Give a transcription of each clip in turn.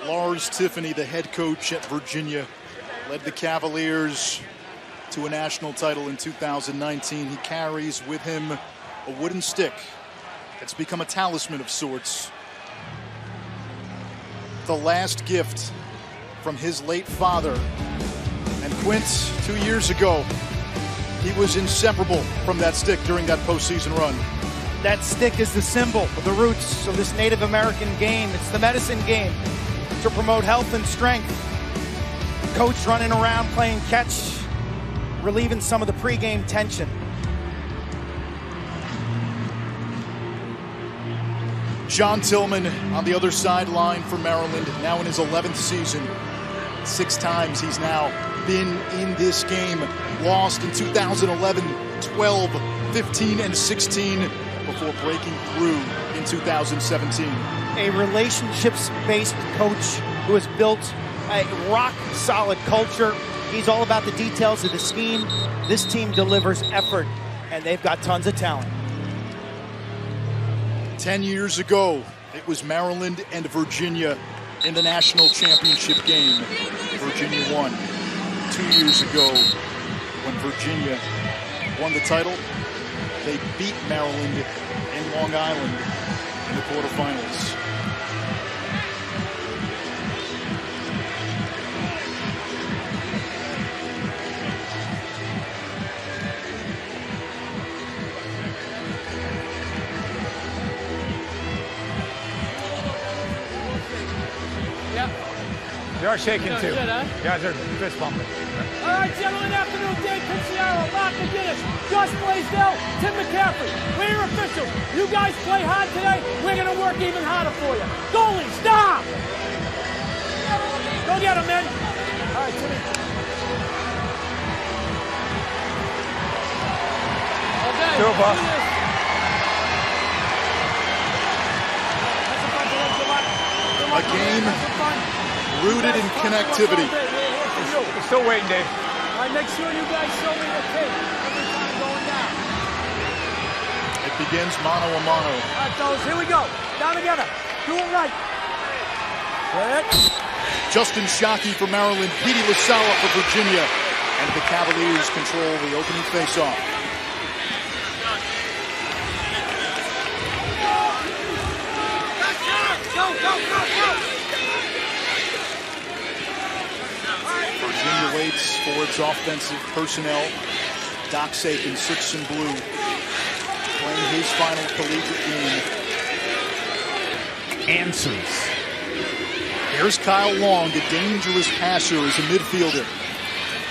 Lars Tiffany, the head coach at Virginia, led the Cavaliers to a national title in 2019. He carries with him a wooden stick. It's become a talisman of sorts. The last gift from his late father. And Quint, 2 years ago, he was inseparable from that stick during that postseason run. That stick is the symbol of the roots of this Native American game. It's the medicine game to promote health and strength. Coach running around playing catch, relieving some of the pregame tension. John Tillman on the other sideline for Maryland, now in his 11th season. 6 times he's now been in this game. Lost in 2011, 12, 15, and 16 before breaking through in 2017. A relationships-based coach who has built a rock-solid culture. He's all about the details of the scheme. This team delivers effort, and they've got tons of talent. 10 years ago, it was Maryland and Virginia in the national championship game. Virginia won. 2 years ago, when Virginia won the title, they beat Maryland in Long Island in the quarterfinals. They are shaking too. Good, huh? Guys are fist bumping. All right, gentlemen, afternoon, Dave Picciaro, Mark McGinnis, Gus Blaisdell, Tim McCaffrey. We're your officials. You guys play hard today, we're going to work even harder for you. Goalie, stop! Go get him, man. All right, Timmy. Okay, Go, boss. A game rooted in connectivity. We're still waiting, Dave. All right, make sure you guys show me the tape every time going down. It begins mano a mano. All right, fellas, here we go. Down together. Do it right. Justin Shockey for Maryland, Petey LaSala for Virginia, and the Cavaliers control the opening faceoff. Go, go, go, go! Virginia waits for its offensive personnel. Doc Sakin, 6 and blue, playing his final collegiate game. Answers. Here's Kyle Long, a dangerous passer as a midfielder.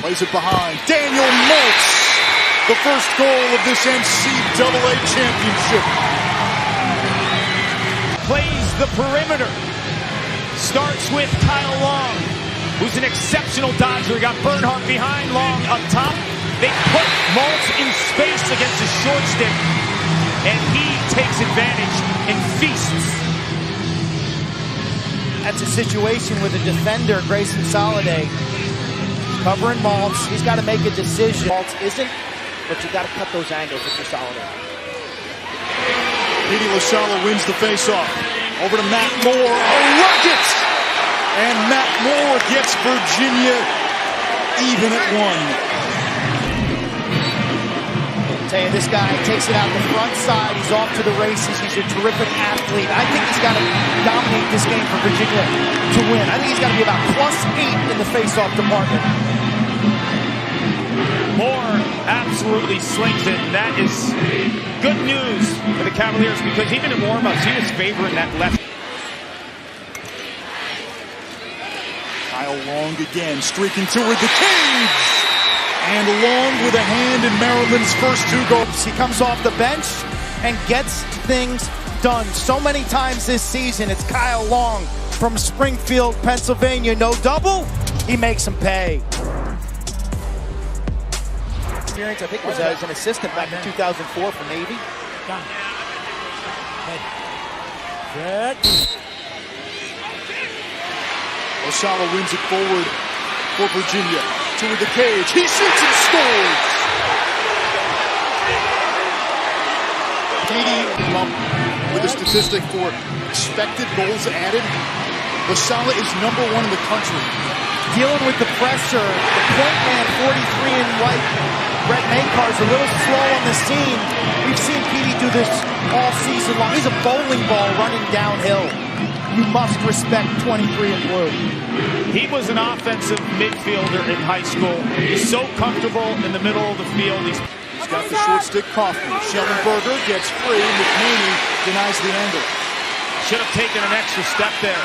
Plays it behind. Daniel Maltz, the first goal of this NCAA championship. Plays the perimeter. Starts with Kyle Long, who's an exceptional dodger. He got Bernhardt behind, Long up top. They put Maltz in space against a short stick, and he takes advantage and feasts. That's a situation with a defender, Grayson Soliday, covering Maltz. He's got to make a decision. Maltz isn't, but you got to cut those angles if you're Soliday. Petey LaSala wins the faceoff. Over to Matt Moore, a rocket! And Matt Moore gets Virginia even at 1. I'll tell you, this guy takes it out the front side. He's off to the races. He's a terrific athlete. I think he's got to dominate this game for Virginia to win. I think he's got to be about +8 in the faceoff department. Moore absolutely slings it. That is good news for the Cavaliers because even in warm-ups, he was favoring that left. Kyle Long again, streaking toward the cage. And Long with a hand in Maryland's first 2 goals. He comes off the bench and gets things done. So many times this season, it's Kyle Long from Springfield, Pennsylvania. No double, he makes them pay. Experience, I think, was as an assistant back in 2004 for Navy. LaSala wins it forward for Virginia. Toward the cage. He shoots and scores! Petey with a statistic for expected goals added Lasala is #1 in the country. Dealing with the pressure, the point man, 43 in white, Brett Makar, is a little slow on the scene. We've seen Petey do this all season long. He's a bowling ball running downhill. You must respect 23 in blue. He was an offensive midfielder in high school. He's so comfortable in the middle of the field. He's got the short stick Kaufman. Schellenberger gets free. McNaney denies the angle. Should have taken an extra step there.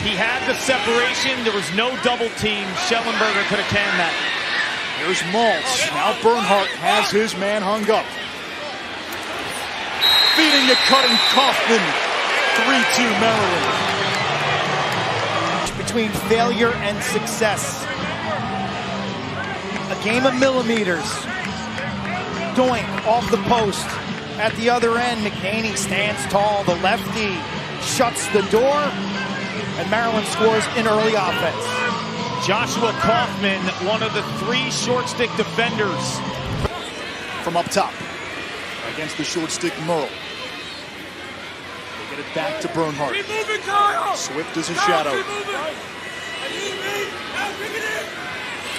He had the separation. There was no double team. Schellenberger could have canned that. Here's Maltz. Now Bernhardt has his man hung up. Feeding to cutting Kaufman. 3-2 Maryland. Between failure and success. A game of millimeters. Doink off the post. At the other end, McNaney stands tall. The lefty shuts the door. And Maryland scores in early offense. Joshua Kaufman, one of the 3 short stick defenders. From up top. Against the short stick Merle. They get it back to Bernhardt. Swift as a shadow.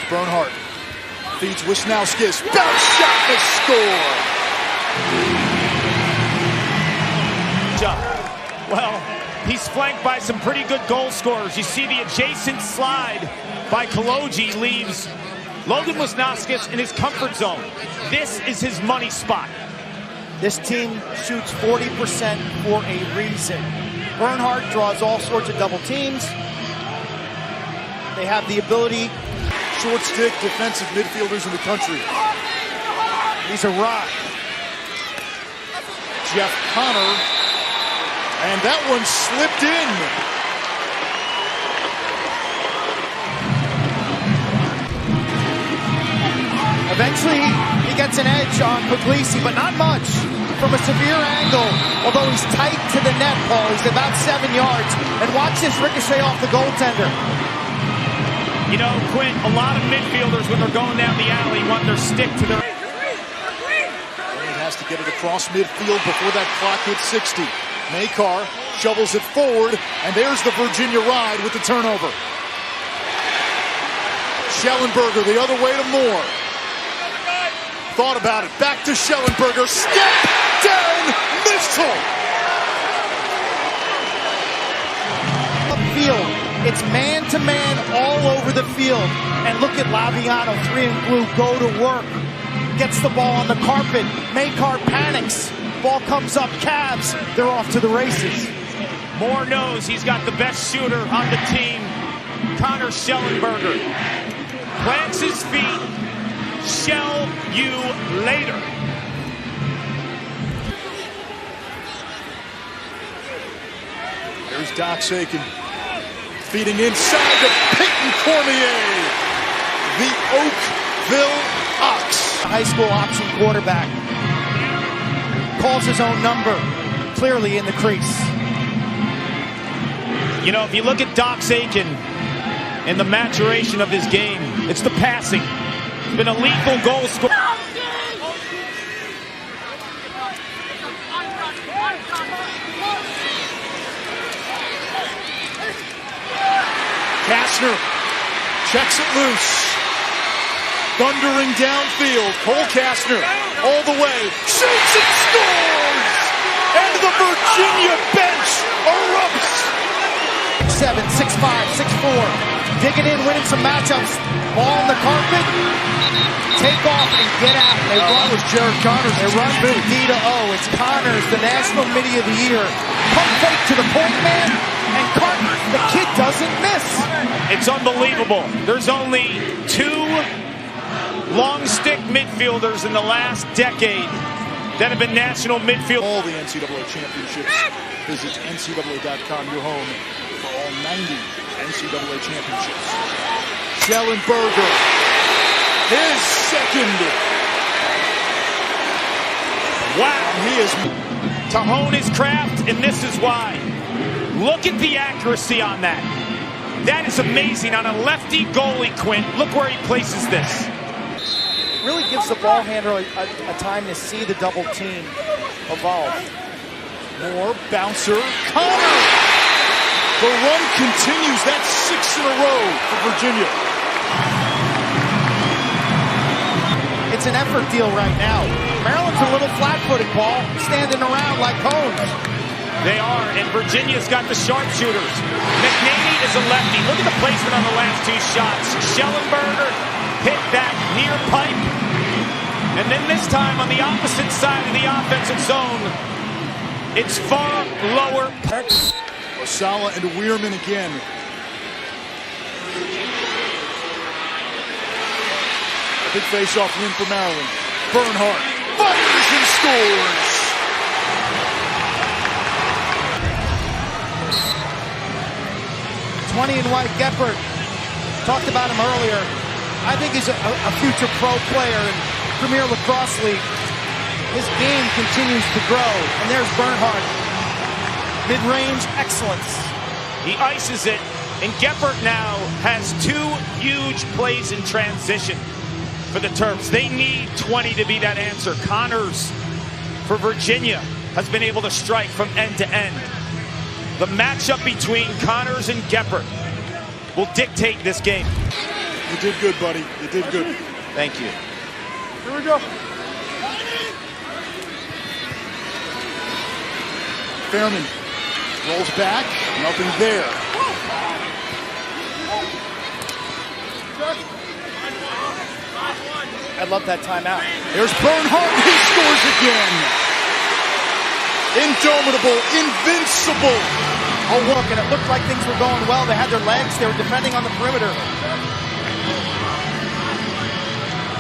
Bernhardt feeds Wisnauskas. Bounce shot to score. Well, he's flanked by some pretty good goal scorers. You see the adjacent slide by Kaloji leaves Logan Wisnauskas in his comfort zone. This is his money spot. This team shoots 40% for a reason. Bernhardt draws all sorts of double teams. They have the ability. Short stick defensive midfielders in the country. He's a rock. Jeff Connor. And that one slipped in. Eventually, he gets an edge on Puglisi, but not much. From a severe angle, although he's tight to the net, Paul. He's about 7 yards. And watch this ricochet off the goaltender. You know, Quinn, a lot of midfielders, when they're going down the alley, want their stick to their... He has to get it across midfield before that clock hits 60. Makar shovels it forward, and there's the Virginia ride with the turnover. Schellenberger the other way to Moore. Thought about it. Back to Schellenberger. Step down missile. Upfield. It's man-to-man all over the field. And look at Laviano, 3 in blue, go to work. Gets the ball on the carpet. Makar panics. Ball comes up, Cavs. They're off to the races. Moore knows he's got the best shooter on the team, Connor Schellenberger. Plants his feet. Shell you later. There's Doc Sakin. Feeding inside to Peyton Cormier. The Oakville Ox. High school option quarterback. Calls his own number. Clearly in the crease. You know, if you look at Doc Sakin and the maturation of his game, it's the passing. He's been a lethal goal scorer. Kastner checks it loose. Thundering downfield. Cole Kastner all the way. Shoots and scores! And the Virginia bench erupts. 6'7", 6'5", 6'4". Digging in, winning some matchups. Ball on the carpet. Take off and get out. They run. That was Jared Connors. They run from D to O. It's Connors, the National Midi of the Year. Pump fake to the point man. And Carter, the kid doesn't miss. It's unbelievable. There's only 2 long stick midfielders in the last decade that have been national midfield. All the NCAA championships. Visit NCAA.com, your home for all 90 NCAA championships. Schellenberger, his second. Wow. He is To hone his craft, and this is why. Look at the accuracy on that. That is amazing on a lefty goalie, Quinn. Look where he places this. Really gives the ball handler a time to see the double team evolve. more bouncer. Connor! The run continues. That's 6 in a row for Virginia. It's an effort deal right now. Maryland's a little flat-footed, Paul, standing around like cones. They are, and Virginia's got the sharpshooters. McNaney is a lefty. Look at the placement on the last 2 shots. Schellenberger hit that near pipe. And then this time on the opposite side of the offensive zone, it's far lower. Osala and Weirman again. A big face-off win for Maryland. Bernhardt fires and scores. And White Geppert, talked about him earlier. I think he's a future pro player in Premier Lacrosse League. His game continues to grow. And there's Bernhardt. Mid-range excellence. He ices it, and Geppert now has 2 huge plays in transition for the Terps. They need 20 to be that answer. Connors for Virginia has been able to strike from end to end. The matchup between Connors and Geppert will dictate this game. You did good, buddy. You did good. Thank you. Here we go. Fairman rolls back. Nothing there. I love that timeout. There's Bernhardt. He scores again. Indomitable, invincible. Oh, look, and it looked like things were going well. They had their legs. They were defending on the perimeter.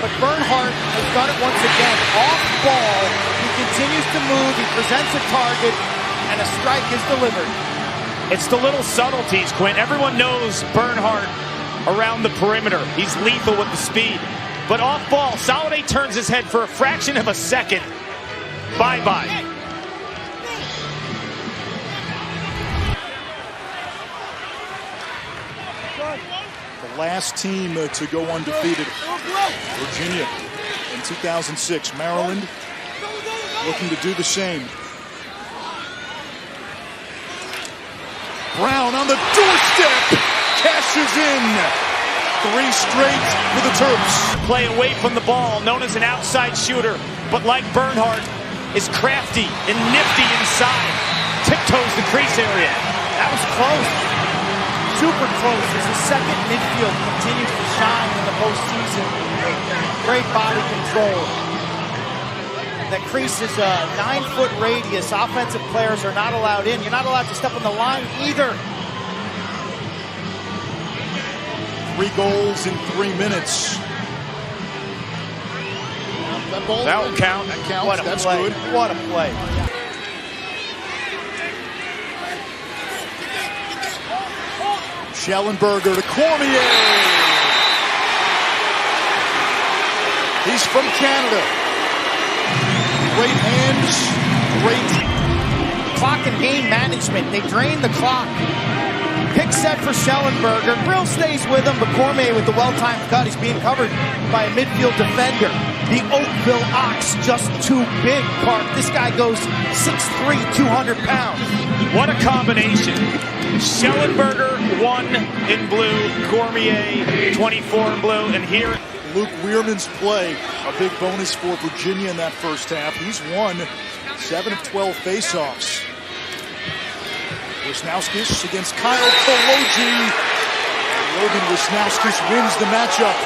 But Bernhardt has done it once again. Off ball, he continues to move. He presents a target, and a strike is delivered. It's the little subtleties, Quinn. Everyone knows Bernhardt around the perimeter. He's lethal with the speed. But off ball, Soliday turns his head for a fraction of a second. Bye-bye. The last team to go undefeated. Virginia in 2006. Maryland looking to do the same. Brown on the doorstep. Cashes in. 3 straight for the Terps. Play away from the ball, known as an outside shooter. But like Bernhardt, is crafty and nifty inside. Tiptoes the crease area. That was close. Super close as the second midfield continues to shine in the postseason. Great body control. The crease is a 9-foot radius. Offensive players are not allowed in. You're not allowed to step on the line either. 3 goals in 3 minutes. That'll count. That counts. What a That's play. good. What a play. Schellenberger to Cormier. He's from Canada. Great hands, great Clock and game management. They drain the clock. Pick set for Schellenberger. Brill stays with him, but Cormier with the well-timed cut. He's being covered by a midfield defender. The Oakville Ox just too big, Clark. This guy goes 6'3", 200 pounds. What a combination. Schellenberger 1 in blue, Cormier 24 in blue, and here Luke Weirman's play, a big bonus for Virginia in that first half. He's won 7 of 12 faceoffs. Wisnauskas against Kyle Koloji. Logan Wisnauskas wins the matchup.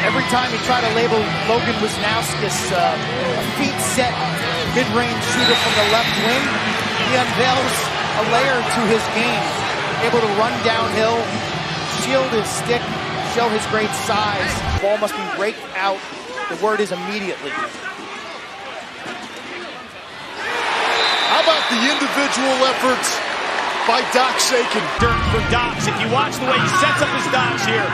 Every time you try to label Logan Wisnauskas a feet set mid-range shooter from the left wing, he unveils a layer to his game. Able to run downhill, shield his stick, show his great size. Ball must be raked out. The word is immediately. How about the individual effort by Doc Sakin? dirt for Dox. If you watch the way he sets up his dodge here,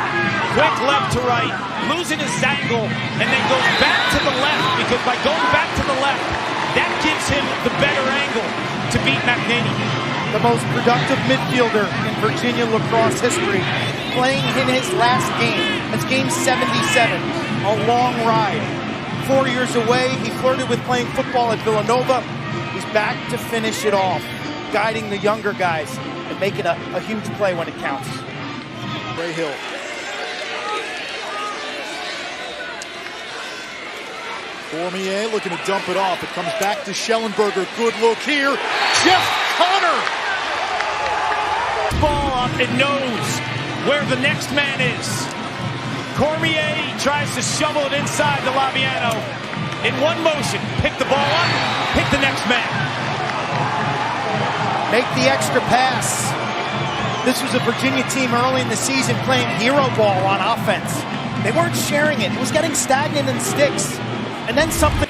quick left to right, losing his angle, and then goes back to the left, because by going back to the left, that gives him the better angle to beat McNaney. The most productive midfielder in Virginia lacrosse history, playing in his last game. That's game 77, a long ride. 4 years away, he flirted with playing football at Villanova. He's back to finish it off. guiding the younger guys and making a huge play when it counts. Ray Hill. Cormier looking to dump it off. It comes back to Schellenberger. Good look here. Jeff Connor. Ball up and knows where the next man is. Cormier tries to shovel it inside to Laviano. In one motion, pick the ball up, pick the next man. Make the extra pass. This was a Virginia team early in the season playing hero ball on offense. They weren't sharing it. It was getting stagnant in sticks. And then something.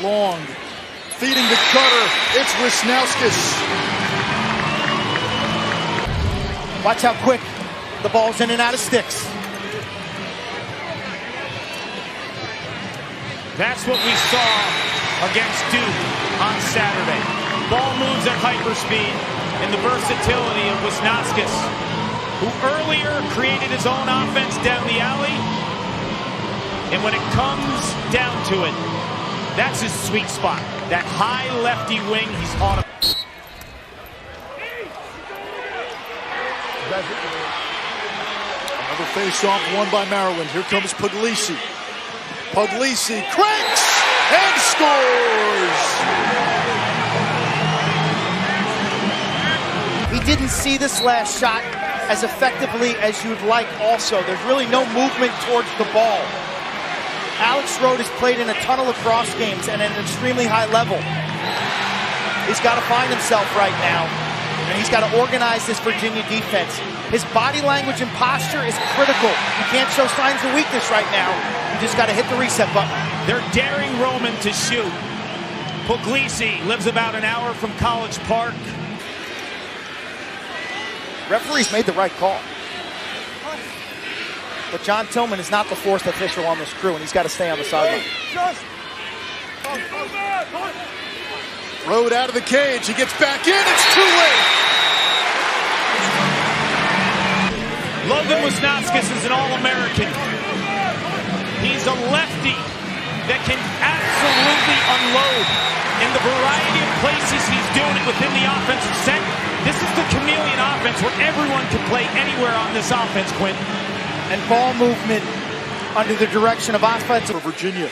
Long. Feeding the cutter. It's Wisnauskas. Watch how quick the ball's in and out of sticks. That's what we saw against Duke on Saturday. Ball moves at hyperspeed and the versatility of Wisnauskas, who earlier created his own offense down the alley. And when it comes down to it, that's his sweet spot. That high lefty wing, he's on a... Another face-off won by Maryland. Here comes Puglisi. Puglisi cranks and scores! He didn't see this last shot as effectively as you'd like also. There's really no movement towards the ball. Alex Rode has played in a ton of lacrosse games and at an extremely high level. He's got to find himself right now, and he's got to organize this Virginia defense. His body language and posture is critical. He can't show signs of weakness right now. You just got to hit the reset button. They're daring Roman to shoot. Puglisi lives about an hour from College Park. Referee's made the right call. But John Tillman is not the fourth official on this crew, and he's got to stay on the sideline. Rode out of the cage. He gets back in. It's too late. Logan Wisnauskas is an All-American. He's a lefty that can absolutely unload. In the variety of places he's doing it within the offensive set, this is the chameleon offense where everyone can play anywhere on this offense, Quinn. And ball movement under the direction of offensive. For Virginia.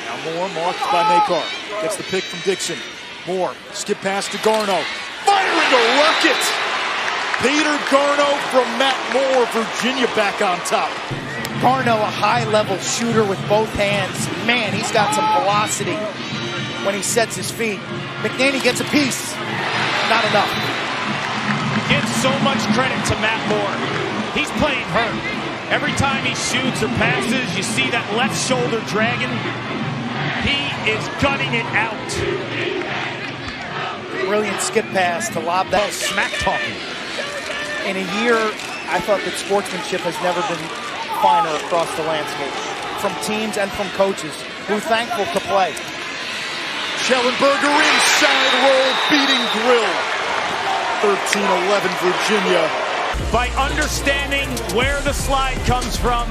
Now Moore marked by Makar. Gets the pick from Dixon. Moore, skip pass to Garno. Firing a rocket! Peter Garno from Matt Moore. Virginia back on top. Garno, a high-level shooter with both hands. Man, he's got some velocity when he sets his feet. McNaney gets a piece. Not enough. Give so much credit to Matt Moore. He's playing hurt. Every time he shoots or passes, you see that left shoulder dragging. He is gutting it out. Brilliant skip pass to lob that. Smack talking. In a year, I thought that sportsmanship has never been finer across the landscape. From teams and from coaches who are thankful to play. Schellenberger inside roll, beating Grill. 13-11 Virginia. By understanding where the slide comes from,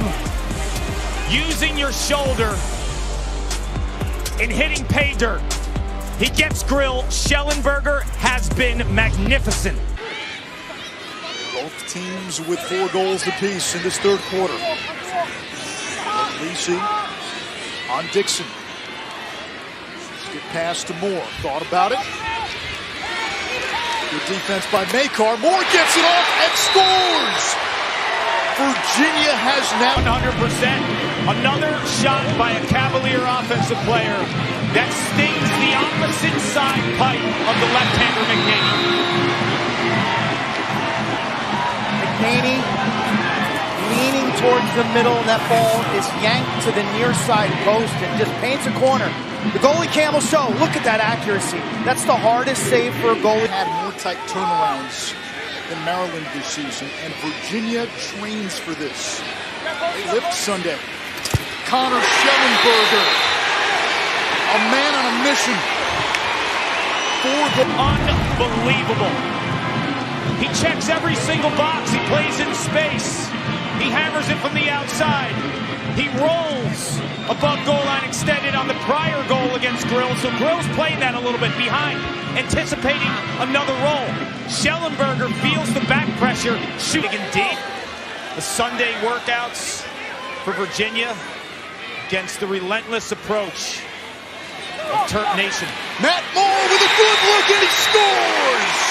using your shoulder, and hitting pay dirt. He gets Grill. Schellenberger has been magnificent. Both teams with 4 goals apiece in this third quarter. Lisi on Dixon. Skip pass to Moore. Thought about it. Good defense by Makar. Moore gets it off and scores! Virginia has now 100%. Another shot by a Cavalier offensive player that stings the opposite side pipe of the left-hander McNaney. McNaney leaning towards the middle, and that ball is yanked to the near side post and just paints a corner. The goalie cam will show. Look at that accuracy. That's the hardest save for a goalie. Had more tight turnarounds than Maryland this season, and Virginia trains for this. They lift Sunday. Connor Schellenberger, a man on a mission. Unbelievable. He checks every single box. He plays in space. He hammers it from the outside. He rolls above goal line extended on the prior goal against Grills. So Grills playing that a little bit behind, anticipating another roll. Schellenberger feels the back pressure, shooting in deep. The Sunday workouts for Virginia against the relentless approach of Terp Nation. Matt Moore with a good look and he scores!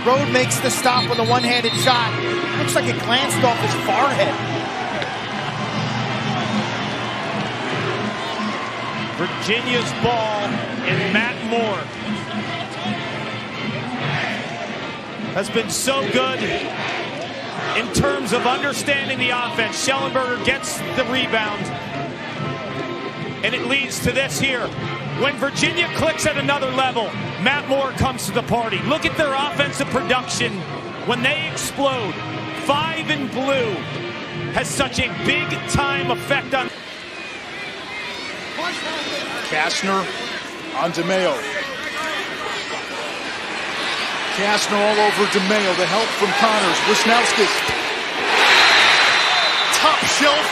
Rode makes the stop with a one-handed shot. Looks like it glanced off his forehead. Virginia's ball and Matt Moore has been so good in terms of understanding the offense. Schellenberger gets the rebound, and it leads to this here. When Virginia clicks at another level, Matt Moore comes to the party. Look at their offensive production when they explode. 5 in blue has such a big-time effect on... Kastner on DeMeo. Kastner all over DeMeo. The help from Connors. Wisnowskis. Top shelf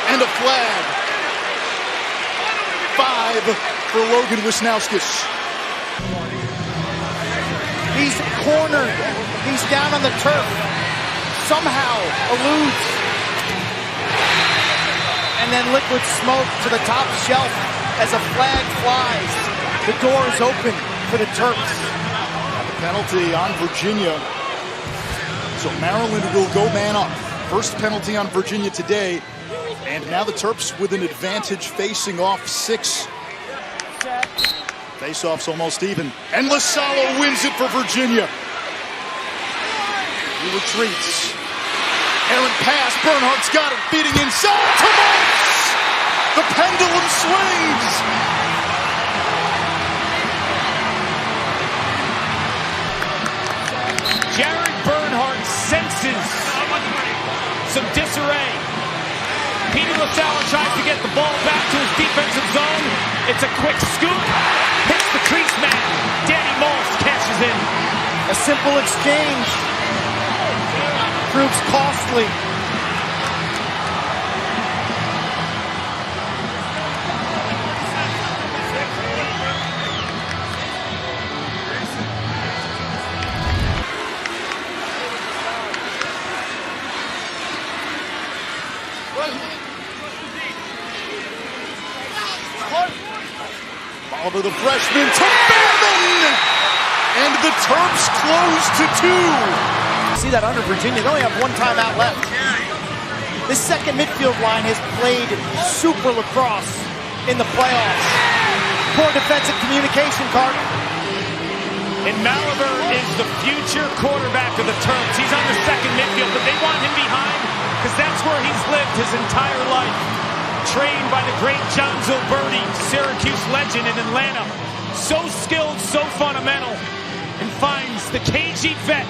and a flag. 5 for Logan Wisnowskis. He's cornered. He's down on the turf. Somehow eludes. And then liquid smoke to the top shelf as a flag flies. The door is open for the Terps. The penalty on Virginia. So Maryland will go man up. First penalty on Virginia today. And now the Terps with an advantage facing off 6. Face-off's almost even. And Lasalo wins it for Virginia. He retreats. Errant pass. Bernhardt's got it. Beating inside. Tomas! The pendulum swings. Jared Bernhardt senses some disarray. Peter Lasalo tries to get the ball back to his defensive zone. It's a quick scoop. Hits the crease man. Danny Moss cashes in. A simple exchange proves costly. Oliver, the freshman, to Fairman! And the Terps close to 2. See that under Virginia, they only have 1 timeout left. This second midfield line has played super lacrosse in the playoffs. Poor defensive communication, Carter. And Malaber is the future quarterback of the Terps. He's on the second midfield, but they want him behind because that's where he's lived his entire life. Trained by the great John Zilberti, Syracuse legend in Atlanta. So skilled, so fundamental, and finds the KG vet,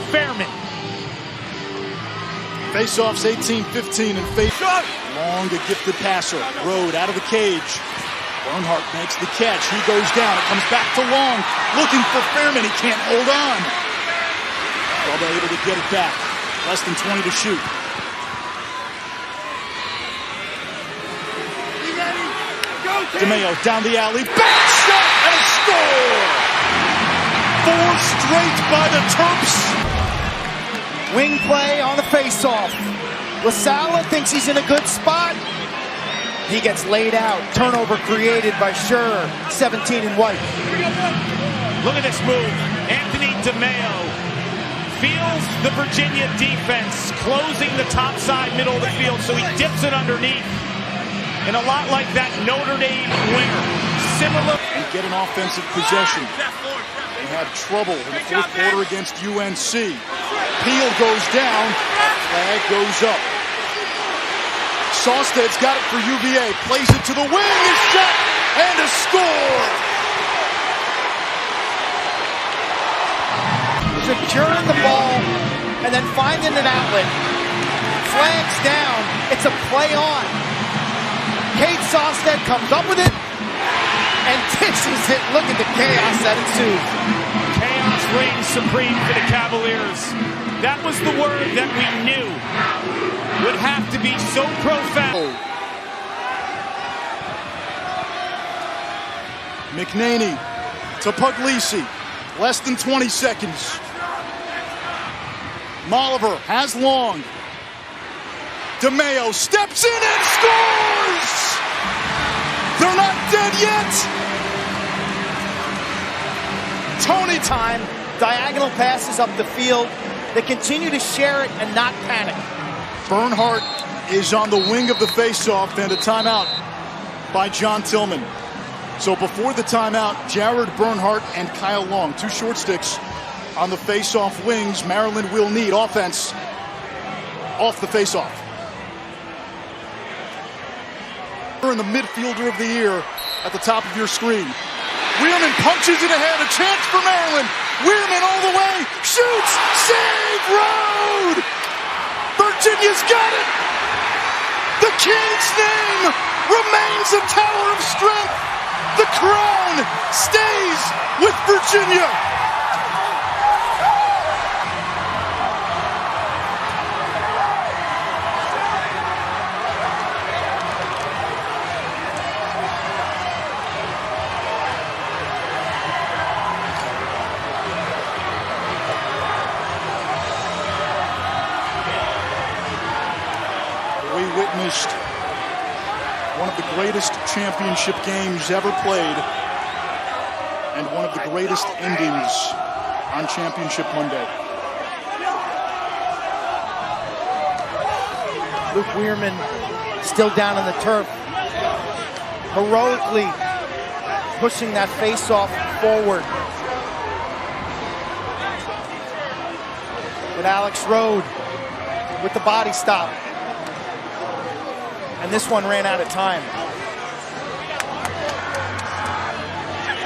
Fairman. Face-offs 18-15 and face long, a gifted passer. Rode out of the cage. Bernhardt makes the catch. He goes down. It comes back to Long. Looking for Fairman. He can't hold on. Well, they're able to get it back. Less than 20 to shoot. DeMeo down the alley, back shot and a score! 4 straight by the Terps. Wing play on the face-off. Lasalo thinks he's in a good spot. He gets laid out. Turnover created by Scher, 17 in white. Look at this move. Anthony DeMeo feels the Virginia defense closing the top side, middle of the field, so he dips it underneath. And a lot like that Notre Dame winger. Similar. And get an offensive possession. They had trouble in the fourth quarter against UNC. Peel goes down. Flag goes up. Sawstead's got it for UVA. Plays it to the wing. A shot and a score. Securing the ball and then finding an outlet. Flags down. It's a play on. Kate Sawstead comes up with it and dishes it. Look at the chaos that ensues. Chaos reigns supreme for the Cavaliers. That was the word that we knew would have to be so profound. McNaney to Puglisi. Less than 20 seconds. Molliver has Long. DeMeo steps in and scores! They're not dead yet! Tony time, diagonal passes up the field. They continue to share it and not panic. Bernhardt is on the wing of the faceoff and a timeout by John Tillman. So before the timeout, Jared Bernhardt and Kyle Long, two short sticks on the faceoff wings. Maryland will need offense off the faceoff. In the midfielder of the year at the top of your screen. Wheelman punches it ahead, a chance for Maryland. Wheelman all the way, shoots, save, road! Virginia's got it! The King's name remains a tower of strength. The crown stays with Virginia. We witnessed one of the greatest championship games ever played and one of the greatest endings on Championship Monday. Luke Weirman still down on the turf, heroically pushing that face-off forward. With Alex Rode with the body stop. And this one ran out of time.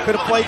Could have played